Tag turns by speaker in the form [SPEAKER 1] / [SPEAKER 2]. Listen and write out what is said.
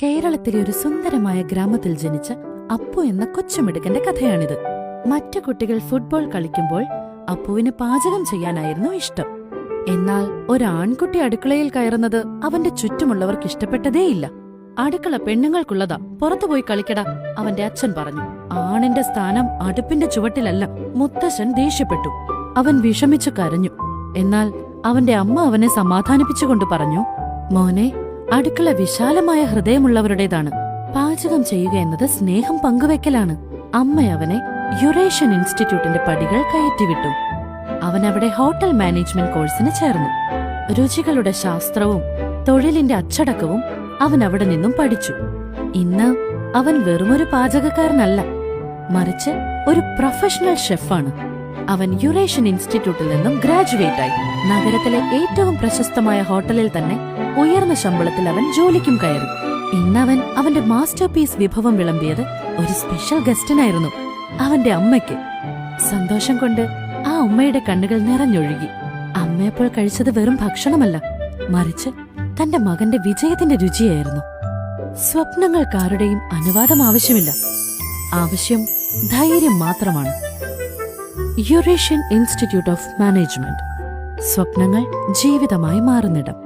[SPEAKER 1] കേരളത്തിലെ ഒരു സുന്ദരമായ ഗ്രാമത്തിൽ ജനിച്ച അപ്പു എന്ന കൊച്ചുമിടുക്കന്റെ കഥയാണിത്. മറ്റു കുട്ടികൾ ഫുട്ബോൾ കളിക്കുമ്പോൾ അപ്പുവിന് പാചകം ചെയ്യാനായിരുന്നു ഇഷ്ടം. എന്നാൽ ഒരാൺകുട്ടി അടുക്കളയിൽ കയറുന്നത് അവന്റെ ചുറ്റുമുള്ളവർക്ക് ഇഷ്ടപ്പെട്ടതേയില്ല. അടുക്കള പെണ്ണുങ്ങൾക്കുള്ളതാ, പുറത്തുപോയി കളിക്കടാ, അവന്റെ അച്ഛൻ പറഞ്ഞു. ആണിന്റെ സ്ഥാനം അടുപ്പിന്റെ ചുവട്ടിലല്ല. മുത്തശ്ശൻ ദേഷ്യപ്പെട്ടു. അവൻ വിഷമിച്ചു കരഞ്ഞു. എന്നാൽ അവന്റെ അമ്മ അവനെ സമാധാനിപ്പിച്ചുകൊണ്ട് പറഞ്ഞു, മോനെ, അടുക്കള വിശാലമായ ഹൃദയമുള്ളവരുടേതാണ്. പാചകം ചെയ്യുക എന്നത് സ്നേഹം പങ്കുവെക്കലാണ്. അമ്മ അവനെ യുറേഷ്യൻ ഇൻസ്റ്റിറ്റ്യൂട്ടിന്റെ പടികൾ കയറ്റിവിട്ടു. അവൻ അവിടെ ഹോട്ടൽ മാനേജ്മെന്റ് കോഴ്സിന് ചേർന്നു. രുചികളുടെ ശാസ്ത്രവും തൊഴിലിന്റെ അച്ചടക്കവും അവൻ അവിടെ നിന്നും പഠിച്ചു. ഇന്ന് അവൻ വെറുമൊരു പാചകക്കാരനല്ല, മറിച്ച് ഒരു പ്രൊഫഷണൽ ഷെഫാണ്. അവൻ യുറേഷ്യൻ ഇൻസ്റ്റിറ്റ്യൂട്ടിൽ നിന്നും ഗ്രാജുവേറ്റ് ആയി. നഗരത്തിലെ ഏറ്റവും പ്രശസ്തമായ ഹോട്ടലിൽ തന്നെ ഉയർന്ന ശമ്പളത്തിൽ അവൻ ജോലിക്കും കയറി. ഇന്നവൻ അവന്റെ മാസ്റ്റർ പീസ് വിഭവം വിളമ്പിയത് ഒരു സ്പെഷ്യൽ ഗസ്റ്റിനായിരുന്നു, അവന്റെ അമ്മയ്ക്ക്. സന്തോഷം കൊണ്ട് ആ ഉമ്മയുടെ കണ്ണുകൾ നിറഞ്ഞൊഴുകി. അമ്മയപ്പോൾ കഴിച്ചത് വെറും ഭക്ഷണമല്ല, മറിച്ച് തന്റെ മകന്റെ വിജയത്തിന്റെ രുചിയായിരുന്നു. സ്വപ്നങ്ങൾക്കാരുടെയും അനുവാദം ആവശ്യമില്ല, ആവശ്യം ധൈര്യം മാത്രമാണ്. Eurasian institute of management. സ്വപ്നങ്ങൾ ജീവിതമായി മാറുന്നിടം.